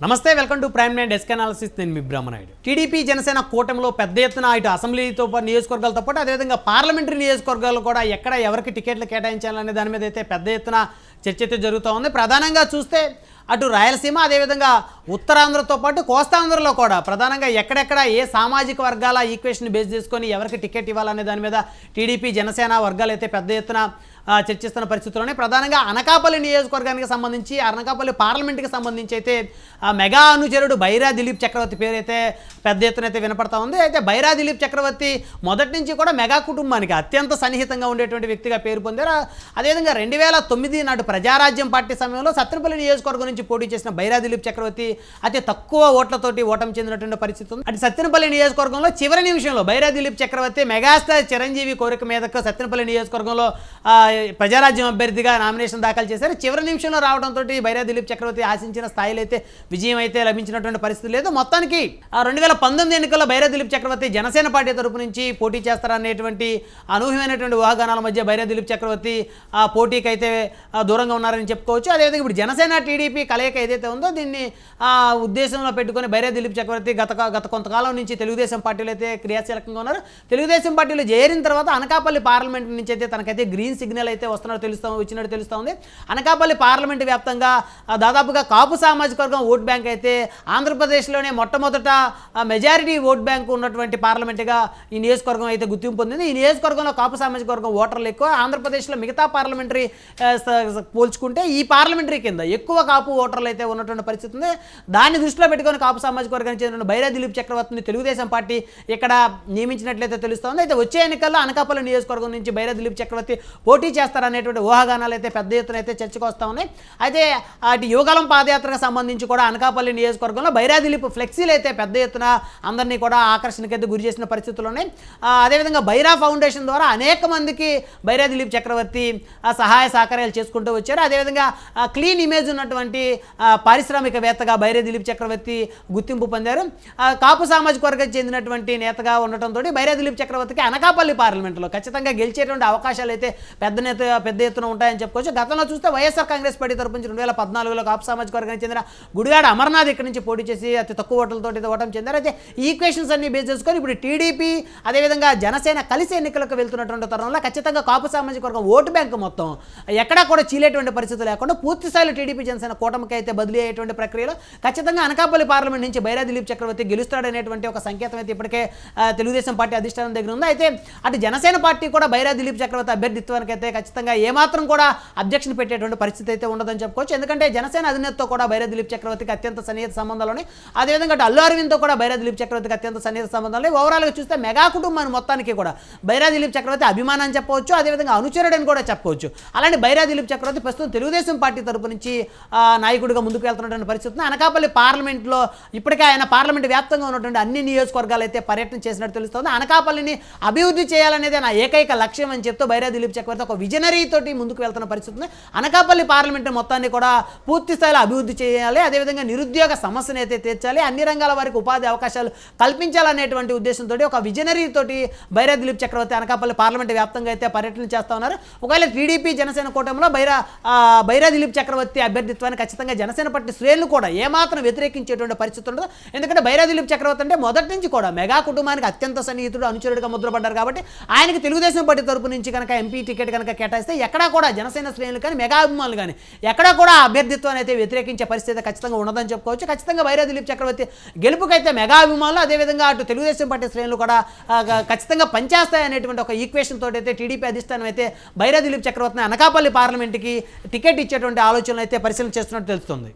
నమస్తే, welcome to prime nine desk analysis. నేను మీ Brahmanaidu. TDP Janasena కూటమిలో పెద్ద ఎత్తున ఇటు అసెంబ్లీతో పాటు నియోజకవర్గాలతో పాటు అదేవిధంగా పార్లమెంటరీ నియోజకవర్గాలు కూడా ఎక్కడ ఎవరికి టికెట్లు కేటాయించాలనే దాని మీద అయితే పెద్ద ఎత్తున చర్చ అయితే జరుగుతూ ఉంది. ప్రధానంగా చూస్తే అటు రాయలసీమ అదేవిధంగా ఉత్తరాంధ్రతో పాటు కోస్తాంధ్రలో కూడా ప్రధానంగా ఎక్కడెక్కడ ఏ సామాజిక వర్గాల ఈక్వేషన్ బేస్ చేసుకొని ఎవరికి టికెట్ ఇవ్వాలనే దాని మీద టీడీపీ జనసేన వర్గాలు అయితే పెద్ద ఎత్తున చర్చిస్తున్న పరిస్థితుల్లోనే ప్రధానంగా అనకాపల్లి నియోజకవర్గానికి సంబంధించి అనకాపల్లి పార్లమెంట్కి సంబంధించి అయితే మెగా అనుచరుడు బైరా దిలీప్ చక్రవర్తి పేరు అయితే పెద్ద ఎత్తున అయితే వినపడతా ఉంది. అయితే బైరా దిలీప్ చక్రవర్తి మొదటి నుంచి కూడా మెగా కుటుంబానికి అత్యంత సన్నిహితంగా ఉండేటువంటి వ్యక్తిగా పేరు పొందారు. అదేవిధంగా 2009 నాటి ప్రజారాజ్యం పార్టీ సమయంలో సత్తెనపల్లి నియోజకవర్గం నుంచి పోటీ చేసిన బైరా దిలీప్ చక్రవర్తి అతి తక్కువ ఓట్లతోటి ఓటమి చెందినటువంటి పరిస్థితి ఉంది. అటు సత్తెనపల్లి నియోజకవర్గంలో చివరి నిమిషంలో బైరా దిలీప్ చక్రవర్తి మెగాస్టార్ చిరంజీవి కోరిక మీదకు సత్తెనపల్లి నియోజకవర్గంలో ప్రజారాజ్యం అభ్యర్థిగా నామినేషన్ దాఖలు చేశారు. చివరి నిమిషంలో రావడంతో బైరా దిలీప్ చక్రవర్తి ఆశించిన స్థాయిలో అయితే విజయం అయితే లభించినటువంటి పరిస్థితి లేదు. మొత్తానికి 2019 ఎన్నికల్లో బైరా దిలీప్ చక్రవర్తి జనసేన పార్టీ తరపు నుంచి పోటీ చేస్తారనేటువంటి అనూహ్యమైనటువంటి ఊహాగానాల మధ్య బైరా దిలీప్ చక్రవర్తి పోటీకి అయితే దూరంగా ఉన్నారని చెప్పుకోవచ్చు. అదేవిధంగా ఇప్పుడు జనసేన టీడీపీ కలయిక ఏదైతే ఉందో దీన్ని ఉద్దేశంలో పెట్టుకొని బైరా దిలీప్ చక్రవర్తి గత కొంతకాలం నుంచి తెలుగుదేశం పార్టీలో అయితే క్రియాశీలకంగా ఉన్నారు. తెలుగుదేశం పార్టీలో చేరిన తర్వాత అనకాపల్లి పార్లమెంట్ నుంచి అయితే తనకైతే గ్రీన్ సిగ్నల్ అయితే వచ్చినట్టు తెలుస్తూ ఉంది. అనకాపల్లి పార్లమెంటు వ్యాప్తంగా దాదాపుగా కాపు సామాజిక వర్గం ఓట్ బ్యాంక్ అయితే ఆంధ్రప్రదేశ్లోనే మొట్టమొదట మెజారిటీ ఓట్ బ్యాంకు ఉన్నటువంటి పార్లమెంటుగా ఈ నియోజకవర్గం అయితే గుర్తింపు పొందింది. ఈ నియోజకవర్గంలో కాపు సామాజిక వర్గం ఓటర్లు ఎక్కువ. ఆంధ్రప్రదేశ్లో మిగతా పార్లమెంటరీ పోల్చుకుంటే ఈ పార్లమెంటరీ కింద ఎక్కువ కాపు ఓటర్లు అయితే ఉన్నటువంటి పరిస్థితి ఉంది. దాన్ని దృష్టిలో పెట్టుకొని కాపు సామాజిక వర్గానికి చెందిన బైరా దిలీప్ చక్రవర్తిని తెలుగుదేశం పార్టీ ఇక్కడ నియమించినట్లయితే తెలుస్తోంది. అయితే వచ్చే ఎన్నికల్లో అనకాపల్లి నియోజకవర్గం నుంచి బైరా దిలీప్ చక్రవర్తి పోటీ చేస్తారనేటువంటి ఊహాగానాలు అయితే పెద్ద ఎత్తున అయితే చర్చకు వస్తూ ఉన్నాయి. అయితే అటు యువగలం పాదయాత్రకు సంబంధించి కూడా అనకాపల్లి నియోజకవర్గంలో బైరా దిలీప్ ఫ్లెక్సీలు అయితే పెద్ద ఎత్తున అందరినీ కూడా ఆకర్షణకైతే గురి చేసిన పరిస్థితులు ఉన్నాయి. అదేవిధంగా బైరా ఫౌండేషన్ ద్వారా అనేక మందికి బైరా దిలీప్ చక్రవర్తి సహాయ సహకారాలు చేసుకుంటూ వచ్చారు. అదేవిధంగా క్లీన్ ఇమేజ్ ఉన్నటువంటి పారిశ్రామికవేత్తగా బైరా దిలీప్ చక్రవర్తి గుర్తింపు పొందారు. కాపు సామాజిక వర్గానికి చెందినటువంటి నేతగా ఉండటంతో బైరా దిలీప్ చక్రవర్తికి అనకాపల్లి పార్లమెంట్లో ఖచ్చితంగా గెలిచేటువంటి అవకాశాలు అయితే పెద్ద ఎత్తున ఉంటాయని చెప్పుకోవచ్చు. గతంలో చూస్తే వైఎస్ఆర్ కాంగ్రెస్ పార్టీ తరపు నుంచి 2014లో కాపు సామాజిక వర్గానికి చెందిన గుడివాడ అమర్నాథ్ ఇక్కడి నుంచి పోటీ చేసి అతి తక్కువ ఓట్లతో ఓటమి చెందారు. అయితే ఈక్వేషన్స్ అన్ని బేస్ చేసుకొని ఇప్పుడు టీడీపీ అదేవిధంగా జనసేన కలిసి ఎన్నికలకు వెళ్తున్నటువంటి తరుణంలో ఖచ్చితంగా కాపు సామాజిక వర్గం ఓటు బ్యాంకు మొత్తం ఎక్కడా కూడా చీలేటువంటి పరిస్థితి లేకుండా పూర్తి స్థాయిలో టీడీపీ జనసేన కూటమికి అయితే బదిలీ అయ్యేటువంటి ప్రక్రియలో ఖచ్చితంగా అనకాపల్లి పార్లమెంట్ నుంచి బైరా దిలీప్ చక్రవర్తి గెలుస్తాడనేటువంటి ఒక సంకేతం అయితే ఇప్పటికే తెలుగుదేశం పార్టీ అధిష్టానం దగ్గర ఉంది. అయితే అటు జనసేన పార్టీ కూడా బైరా దిలీప్ చక్రవర్తి అభ్యర్థిత్వానికి అయితే ఖచ్చితంగా ఏమాత్రం కూడా అబ్జెక్షన్ పెట్టేటువంటి పరిస్థితి అయితే ఉండదని చెప్పుకోవచ్చు. ఎందుకంటే జనసేన అధినేతతో కూడా బైరా దిలీప్ చక్రవర్తికి అత్యంత సన్నిహిత సంబంధాలని, అదేవిధంగా అల్లు అరవింద్తో కూడా బైరా దిలీప్ చక్రవర్తికి అత్యంత సన్నిహిత సంబంధాలు. ఓవరాల్గా చూస్తే మెగా కుటుంబాన్ని మొత్తానికి కూడా బైరా దిలీప్ చక్రవర్తి అభిమానం అని చెప్పవచ్చు, అదేవిధంగా అనుచరుడని కూడా చెప్పవచ్చు. అలాంటి బైరా దిలీప్ చక్రవర్తి ప్రస్తుతం తెలుగుదేశం పార్టీ తరపు నుంచి నాయకుడిగా ముందుకు వెళ్తున్నటువంటి పరిస్థితి. అనకాపల్లి పార్లమెంట్లో ఇప్పటికే ఆయన పార్లమెంట్ వ్యాప్తంగా ఉన్నటువంటి అన్ని నియోజకవర్గాలు అయితే పర్యటన చేసినట్టు తెలుస్తుంది. అనకాపల్లిని అభివృద్ధి చేయాలనేది నా ఏకైక లక్ష్యం అని చెప్తూ బైరా దిలీప్ చక్రవర్తి ఒక విజనరీ తోటి ముందుకు వెళ్తున్న పరిస్థితి ఉంది. అనకాపల్లి పార్లమెంటు మొత్తాన్ని కూడా పూర్తి స్థాయిలో అభివృద్ధి చేయాలి, అదేవిధంగా నిరుద్యోగ సమస్యను అయితే తీర్చాలి, అన్ని రంగాల వారికి ఉపాధి అవకాశాలు కల్పించాలనేటువంటి ఉద్దేశంతో ఒక విజనరీ తోటి బైరా దిలీప్ చక్రవర్తి అనకాపల్లి పార్లమెంటు వ్యాప్తంగా అయితే పర్యటన చేస్తూ ఉన్నారు. ఒకవేళ టీడీపీ జనసేన కూటమిలో బైరా దిలీప్ చక్రవర్తి అభ్యర్థిత్వాన్ని ఖచ్చితంగా జనసేన పార్టీ శ్రేణులు కూడా ఏమాత్రం వ్యతిరేకించేటువంటి పరిస్థితి ఉండదు. ఎందుకంటే బైరా దిలీప్ చక్రవర్తి అంటే మొదటి నుంచి కూడా మెగా కుటుంబానికి అత్యంత సన్నిహితుడు, అనుచరుడిగా ముద్రపడ్డారు. కాబట్టి ఆయనకి తెలుగుదేశం పార్టీ తరపు నుంచి కనుక ఎంపీ టికెట్ కనుక కేటాయిస్తే ఎక్కడా కూడా జనసేన శ్రేణులు కానీ మెగా అభిమానులు కానీ ఎక్కడా కూడా అభ్యర్థిత్వాన్ని అయితే వ్యతిరేకించే పరిస్థితి ఖచ్చితంగా ఉండదని చెప్పుకోవచ్చు. ఖచ్చితంగా బైరా దిలీప్ చక్రవర్తి గెలుపుకైతే మెగా అభిమానులు అదేవిధంగా అటు తెలుగుదేశం పార్టీ శ్రేణులు కూడా ఖచ్చితంగా పనిచేస్తాయనేటువంటి ఒక ఈక్వేషన్ తోటి అయితే టీడీపీ అధిష్టానం అయితే బైరా దిలీప్ చక్రవర్తిని అనకాపల్లి పార్లమెంట్కి టికెట్ ఇచ్చేటువంటి ఆలోచనలు అయితే పరిశీలన చేస్తున్నట్టు తెలుస్తుంది.